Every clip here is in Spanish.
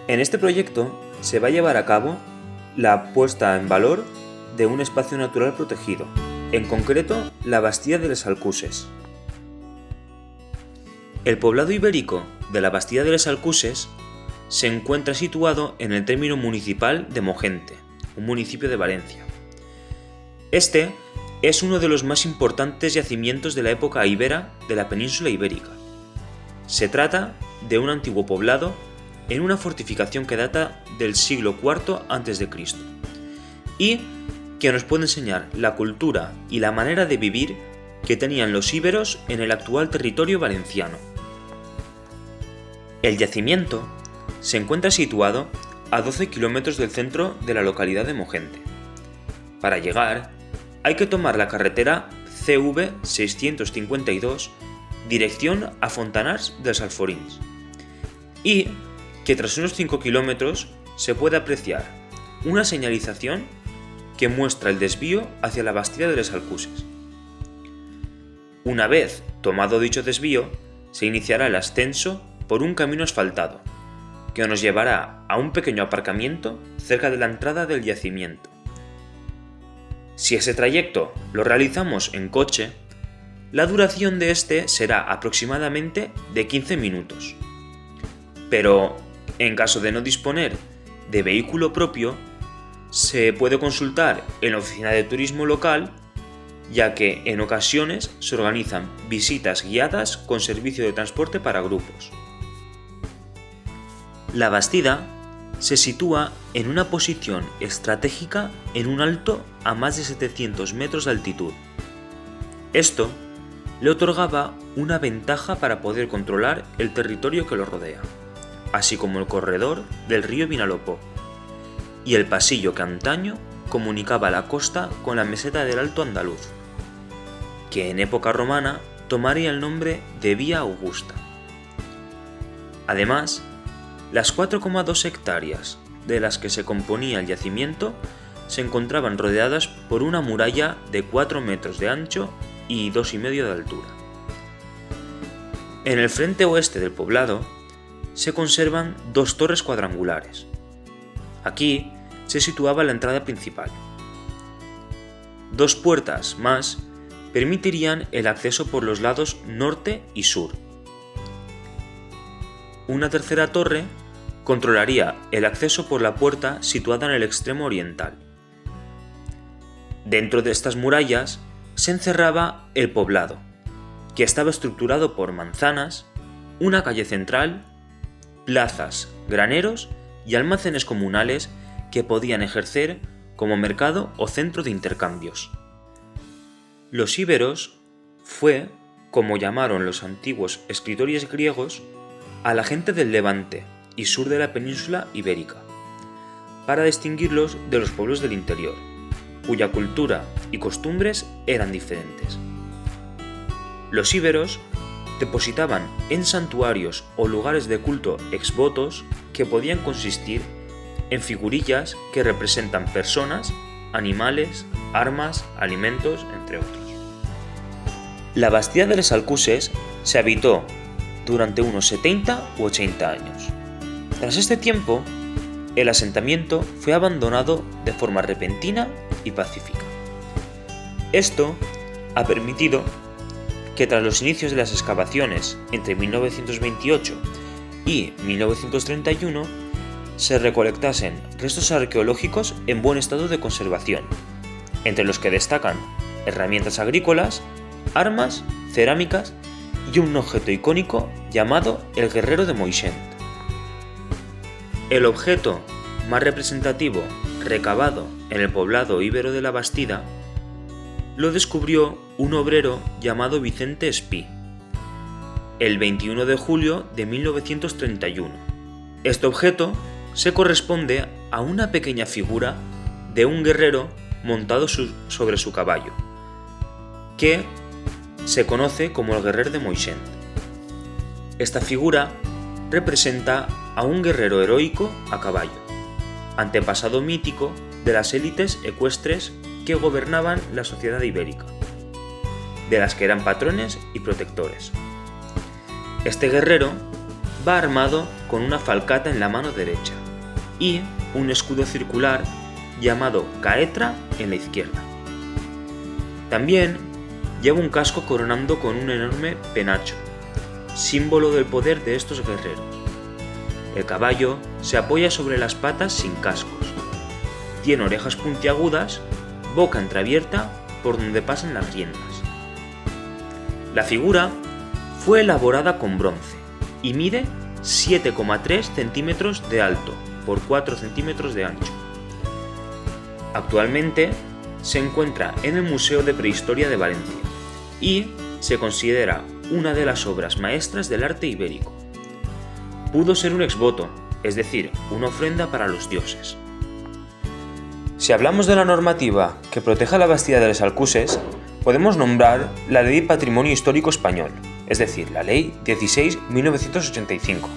En este proyecto se va a llevar a cabo la puesta en valor de un espacio natural protegido, en concreto la Bastida de les Alcuses. El poblado ibérico de la Bastida de les Alcuses se encuentra situado en el término municipal de Mogente, un municipio de Valencia. Este es uno de los más importantes yacimientos de la época íbera de la península ibérica. Se trata de un antiguo poblado en una fortificación que data del siglo IV a.C. y que nos puede enseñar la cultura y la manera de vivir que tenían los íberos en el actual territorio valenciano. El yacimiento se encuentra situado a 12 kilómetros del centro de la localidad de Mogente. Para llegar, hay que tomar la carretera CV 652, dirección a Fontanars dels Alforins, y que tras unos 5 kilómetros se puede apreciar una señalización que muestra el desvío hacia la Bastida de les Alcuses. Una vez tomado dicho desvío, se iniciará el ascenso por un camino asfaltado, que nos llevará a un pequeño aparcamiento cerca de la entrada del yacimiento. Si ese trayecto lo realizamos en coche, la duración de este será aproximadamente de 15 minutos. Pero, en caso de no disponer de vehículo propio, se puede consultar en la oficina de turismo local, ya que en ocasiones se organizan visitas guiadas con servicio de transporte para grupos. La Bastida se sitúa en una posición estratégica en un alto a más de 700 metros de altitud. Esto le otorgaba una ventaja para poder controlar el territorio que lo rodea, así como el corredor del río Vinalopó y el pasillo que antaño comunicaba la costa con la meseta del Alto Andaluz, que en época romana tomaría el nombre de Vía Augusta. Además, las 4,2 hectáreas de las que se componía el yacimiento se encontraban rodeadas por una muralla de 4 metros de ancho y 2,5 de altura. En el frente oeste del poblado se conservan 2 torres cuadrangulares. Aquí se situaba la entrada principal. 2 puertas más permitirían el acceso por los lados norte y sur. Una tercera torre controlaría el acceso por la puerta situada en el extremo oriental. Dentro de estas murallas se encerraba el poblado, que estaba estructurado por manzanas, una calle central, plazas, graneros y almacenes comunales que podían ejercer como mercado o centro de intercambios. Los íberos fue, como llamaron los antiguos escritores griegos, a la gente del Levante y sur de la península ibérica, para distinguirlos de los pueblos del interior, cuya cultura y costumbres eran diferentes. Los íberos depositaban en santuarios o lugares de culto exvotos que podían consistir en figurillas que representan personas, animales, armas, alimentos, entre otros. La Bastida de les Alcuses se habitó durante unos 70 u 80 años. Tras este tiempo, el asentamiento fue abandonado de forma repentina y pacífica. Esto ha permitido que tras los inicios de las excavaciones entre 1928 y 1931 se recolectasen restos arqueológicos en buen estado de conservación, entre los que destacan herramientas agrícolas, armas, cerámicas y un objeto icónico llamado el Guerrero de Moixent. El objeto más representativo recabado en el poblado íbero de la Bastida lo descubrió un obrero llamado Vicente Espí el 21 de julio de 1931. Este objeto se corresponde a una pequeña figura de un guerrero montado sobre su caballo, que se conoce como el Guerrero de Moixent. Esta figura representa a un guerrero heroico a caballo, antepasado mítico de las élites ecuestres que gobernaban la sociedad ibérica, de las que eran patrones y protectores. Este guerrero va armado con una falcata en la mano derecha y un escudo circular llamado caetra en la izquierda. También lleva un casco coronando con un enorme penacho, símbolo del poder de estos guerreros. El caballo se apoya sobre las patas sin cascos. Tiene orejas puntiagudas, boca entreabierta por donde pasan las riendas. La figura fue elaborada con bronce y mide 7,3 centímetros de alto por 4 centímetros de ancho. Actualmente se encuentra en el Museo de Prehistoria de Valencia y se considera una de las obras maestras del arte ibérico. Pudo ser un ex voto, es decir, una ofrenda para los dioses. Si hablamos de la normativa que protege a la Bastida de les Alcuses, podemos nombrar la Ley de Patrimonio Histórico Español, es decir, la Ley 16/1985.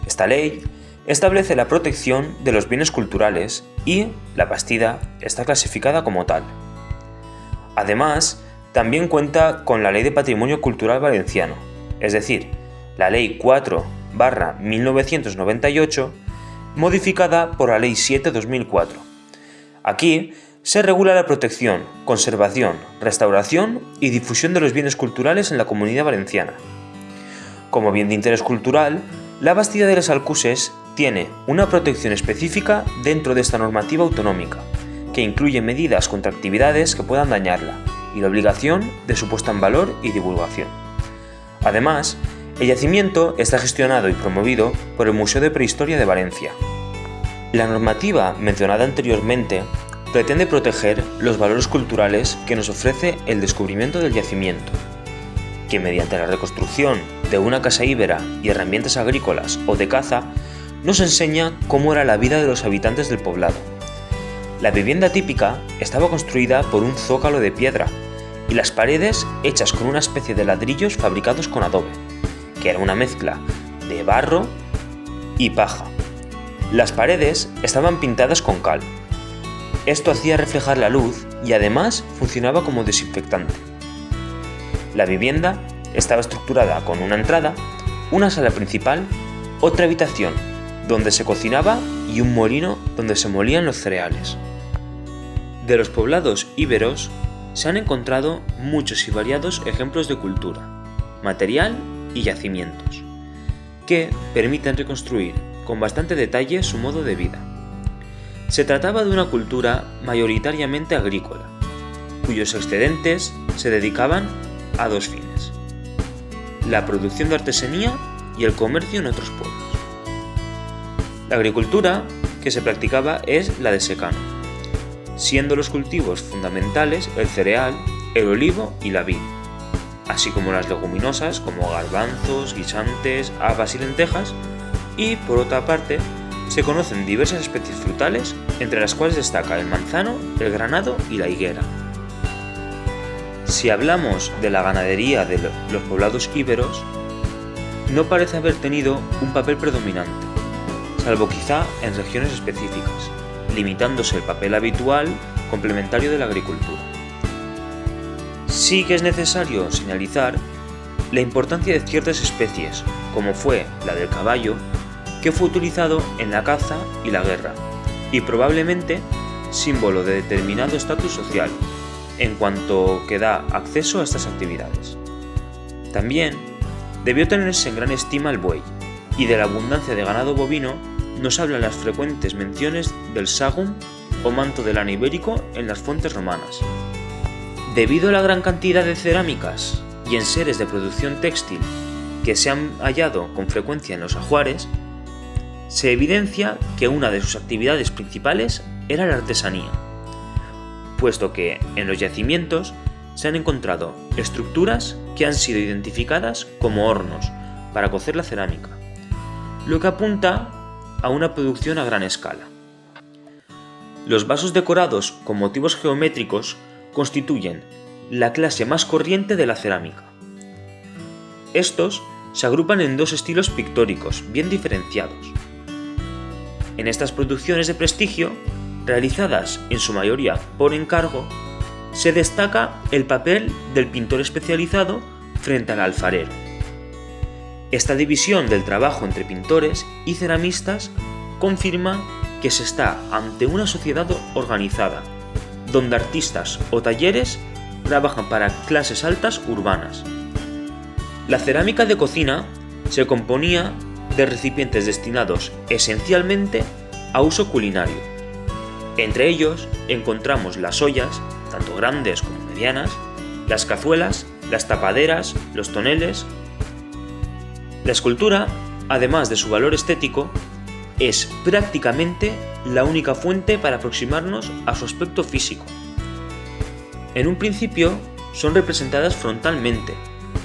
Esta ley establece la protección de los bienes culturales y la Bastida está clasificada como tal. Además, también cuenta con la Ley de Patrimonio Cultural Valenciano, es decir, la Ley 4/1998, modificada por la Ley 7/2004. Aquí se regula la protección, conservación, restauración y difusión de los bienes culturales en la Comunidad Valenciana. Como bien de interés cultural, la Bastida de les Alcuses tiene una protección específica dentro de esta normativa autonómica, que incluye medidas contra actividades que puedan dañarla y la obligación de su puesta en valor y divulgación. Además, el yacimiento está gestionado y promovido por el Museo de Prehistoria de Valencia. La normativa mencionada anteriormente pretende proteger los valores culturales que nos ofrece el descubrimiento del yacimiento, que mediante la reconstrucción de una casa íbera y herramientas agrícolas o de caza, nos enseña cómo era la vida de los habitantes del poblado. La vivienda típica estaba construida por un zócalo de piedra y las paredes hechas con una especie de ladrillos fabricados con adobe, que era una mezcla de barro y paja. Las paredes estaban pintadas con cal. Esto hacía reflejar la luz y además funcionaba como desinfectante. La vivienda estaba estructurada con una entrada, una sala principal, otra habitación donde se cocinaba y un molino donde se molían los cereales. De los poblados íberos se han encontrado muchos y variados ejemplos de cultura, material y yacimientos, que permiten reconstruir con bastante detalle su modo de vida. Se trataba de una cultura mayoritariamente agrícola, cuyos excedentes se dedicaban a dos fines: la producción de artesanía y el comercio en otros pueblos. La agricultura que se practicaba es la de secano, siendo los cultivos fundamentales el cereal, el olivo y la vid, así como las leguminosas como garbanzos, guisantes, habas y lentejas, y por otra parte se conocen diversas especies frutales, entre las cuales destaca el manzano, el granado y la higuera. Si hablamos de la ganadería de los poblados íberos, no parece haber tenido un papel predominante, salvo quizá en regiones específicas, limitándose el papel habitual complementario de la agricultura. Sí que es necesario señalizar la importancia de ciertas especies, como fue la del caballo, que fue utilizado en la caza y la guerra, y probablemente símbolo de determinado estatus social, en cuanto que da acceso a estas actividades. También debió tenerse en gran estima el buey, y de la abundancia de ganado bovino nos hablan las frecuentes menciones del sagum o manto de lana ibérico en las fuentes romanas. Debido a la gran cantidad de cerámicas y enseres de producción textil que se han hallado con frecuencia en los ajuares, se evidencia que una de sus actividades principales era la artesanía, puesto que en los yacimientos se han encontrado estructuras que han sido identificadas como hornos para cocer la cerámica, lo que apunta a una producción a gran escala. Los vasos decorados con motivos geométricos constituyen la clase más corriente de la cerámica. Estos se agrupan en dos estilos pictóricos bien diferenciados. En estas producciones de prestigio, realizadas en su mayoría por encargo, se destaca el papel del pintor especializado frente al alfarero. Esta división del trabajo entre pintores y ceramistas confirma que se está ante una sociedad organizada, donde artistas o talleres trabajan para clases altas urbanas. La cerámica de cocina se componía de recipientes destinados esencialmente a uso culinario. Entre ellos encontramos las ollas, tanto grandes como medianas, las cazuelas, las tapaderas, los toneles. La escultura, además de su valor estético, es prácticamente la única fuente para aproximarnos a su aspecto físico. En un principio son representadas frontalmente,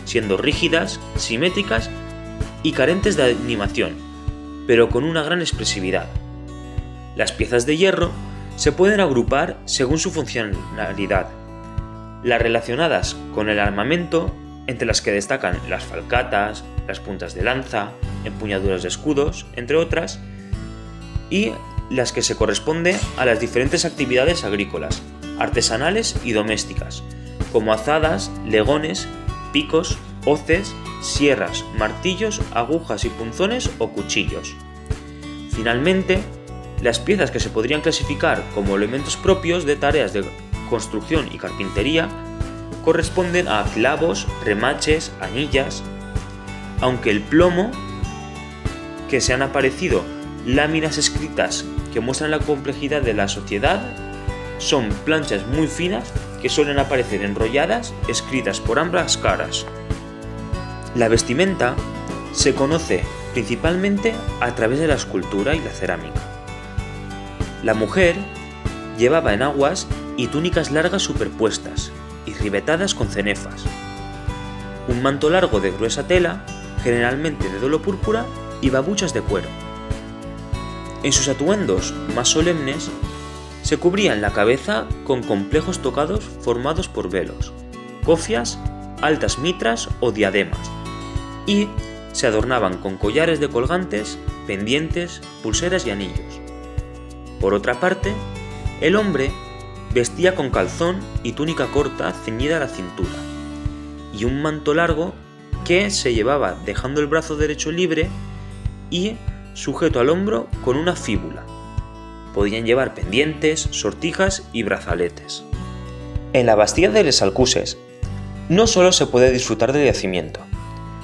siendo rígidas, simétricas y carentes de animación, pero con una gran expresividad. Las piezas de hierro se pueden agrupar según su funcionalidad. Las relacionadas con el armamento, entre las que destacan las falcatas, las puntas de lanza, empuñaduras de escudos, entre otras, y las que se corresponden a las diferentes actividades agrícolas, artesanales y domésticas, como azadas, legones, picos, hoces, sierras, martillos, agujas y punzones o cuchillos. Finalmente, las piezas que se podrían clasificar como elementos propios de tareas de construcción y carpintería corresponden a clavos, remaches, anillas, aunque el plomo, que se han aparecido láminas escritas que muestran la complejidad de la sociedad, son planchas muy finas que suelen aparecer enrolladas, escritas por ambas caras. La vestimenta se conoce principalmente a través de la escultura y la cerámica. La mujer llevaba enaguas y túnicas largas superpuestas y ribetadas con cenefas, un manto largo de gruesa tela, generalmente de dolo púrpura, y babuchas de cuero. En sus atuendos más solemnes se cubrían la cabeza con complejos tocados formados por velos, cofias, altas mitras o diademas, y se adornaban con collares de colgantes, pendientes, pulseras y anillos. Por otra parte, el hombre vestía con calzón y túnica corta ceñida a la cintura, y un manto largo que se llevaba dejando el brazo derecho libre y sujeto al hombro con una fíbula. Podían llevar pendientes, sortijas y brazaletes. En la Bastilla de Les Alcuses no solo se puede disfrutar del yacimiento,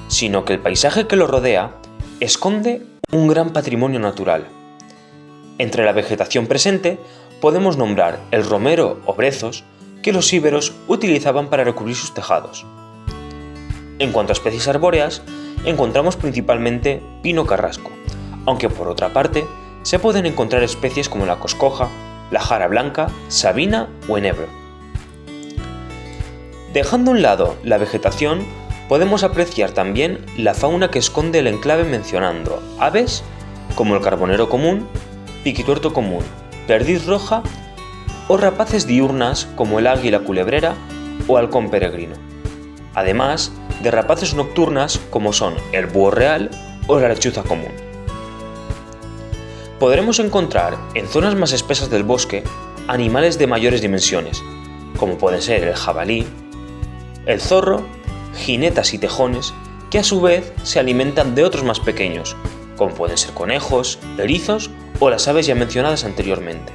sino que el paisaje que lo rodea esconde un gran patrimonio natural. Entre la vegetación presente podemos nombrar el romero o brezos que los íberos utilizaban para recubrir sus tejados. En cuanto a especies arbóreas, encontramos principalmente pino carrasco, aunque por otra parte se pueden encontrar especies como la coscoja, la jara blanca, sabina o enebro. Dejando a un lado la vegetación, podemos apreciar también la fauna que esconde el enclave mencionando aves como el carbonero común, piquituerto común, perdiz roja o rapaces diurnas como el águila culebrera o halcón peregrino, además de rapaces nocturnas como son el búho real o la lechuza común. Podremos encontrar en zonas más espesas del bosque animales de mayores dimensiones, como pueden ser el jabalí, el zorro, jinetas y tejones, que a su vez se alimentan de otros más pequeños, como pueden ser conejos, erizos o las aves ya mencionadas anteriormente.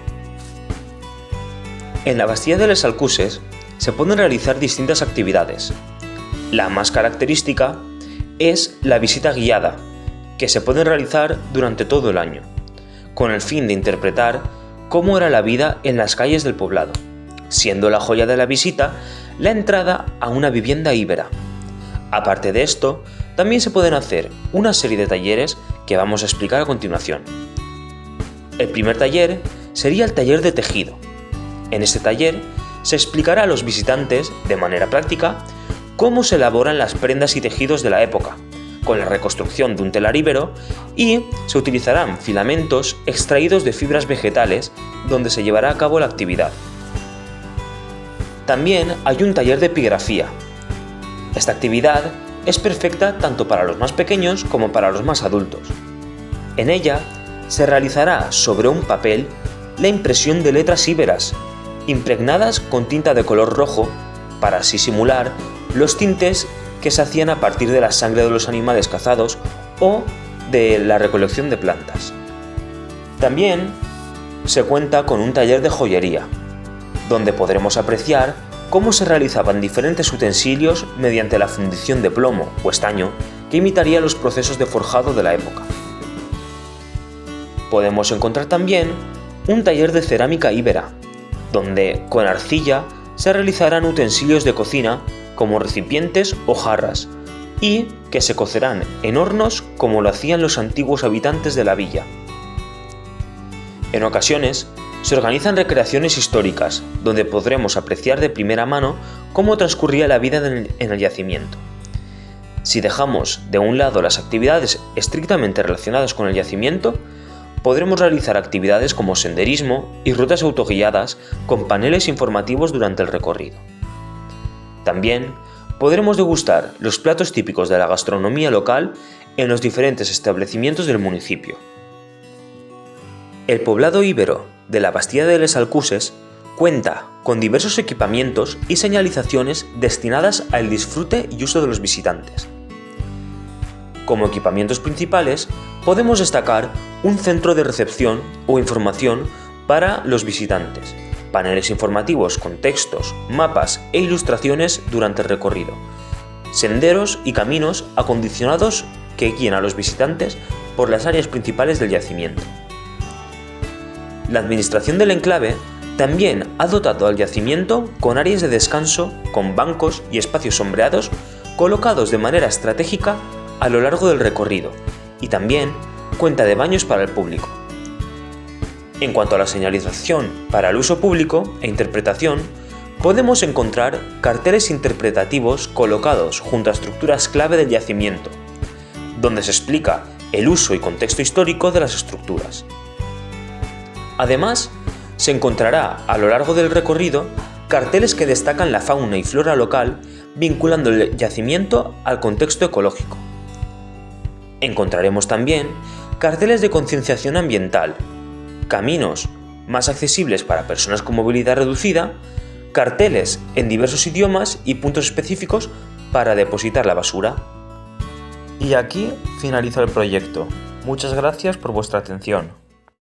En la Bastilla de Les Alcuses se pueden realizar distintas actividades. La más característica es la visita guiada, que se puede realizar durante todo el año, con el fin de interpretar cómo era la vida en las calles del poblado, siendo la joya de la visita la entrada a una vivienda íbera. Aparte de esto, también se pueden hacer una serie de talleres que vamos a explicar a continuación. El primer taller sería el taller de tejido. En este taller se explicará a los visitantes, de manera práctica, cómo se elaboran las prendas y tejidos de la época, con la reconstrucción de un telar íbero, y se utilizarán filamentos extraídos de fibras vegetales donde se llevará a cabo la actividad. También hay un taller de epigrafía. Esta actividad es perfecta tanto para los más pequeños como para los más adultos. En ella se realizará sobre un papel la impresión de letras íberas, impregnadas con tinta de color rojo, para así simular los tintes que se hacían a partir de la sangre de los animales cazados o de la recolección de plantas. También se cuenta con un taller de joyería, donde podremos apreciar cómo se realizaban diferentes utensilios mediante la fundición de plomo o estaño que imitaría los procesos de forjado de la época. Podemos encontrar también un taller de cerámica íbera, donde con arcilla se realizarán utensilios de cocina como recipientes o jarras, y que se cocerán en hornos como lo hacían los antiguos habitantes de la villa. En ocasiones, se organizan recreaciones históricas, donde podremos apreciar de primera mano cómo transcurría la vida en el yacimiento. Si dejamos de un lado las actividades estrictamente relacionadas con el yacimiento, podremos realizar actividades como senderismo y rutas autoguiadas con paneles informativos durante el recorrido. También podremos degustar los platos típicos de la gastronomía local en los diferentes establecimientos del municipio. El poblado íbero de la Bastida de les Alcuses cuenta con diversos equipamientos y señalizaciones destinadas al disfrute y uso de los visitantes. Como equipamientos principales, podemos destacar un centro de recepción o información para los visitantes, paneles informativos con textos, mapas e ilustraciones durante el recorrido, senderos y caminos acondicionados que guían a los visitantes por las áreas principales del yacimiento. La administración del enclave también ha dotado al yacimiento con áreas de descanso, con bancos y espacios sombreados colocados de manera estratégica a lo largo del recorrido, y también cuenta de baños para el público. En cuanto a la señalización para el uso público e interpretación, podemos encontrar carteles interpretativos colocados junto a estructuras clave del yacimiento, donde se explica el uso y contexto histórico de las estructuras. Además, se encontrará a lo largo del recorrido carteles que destacan la fauna y flora local, vinculando el yacimiento al contexto ecológico. Encontraremos también carteles de concienciación ambiental, caminos más accesibles para personas con movilidad reducida, carteles en diversos idiomas y puntos específicos para depositar la basura. Y aquí finaliza el proyecto. Muchas gracias por vuestra atención.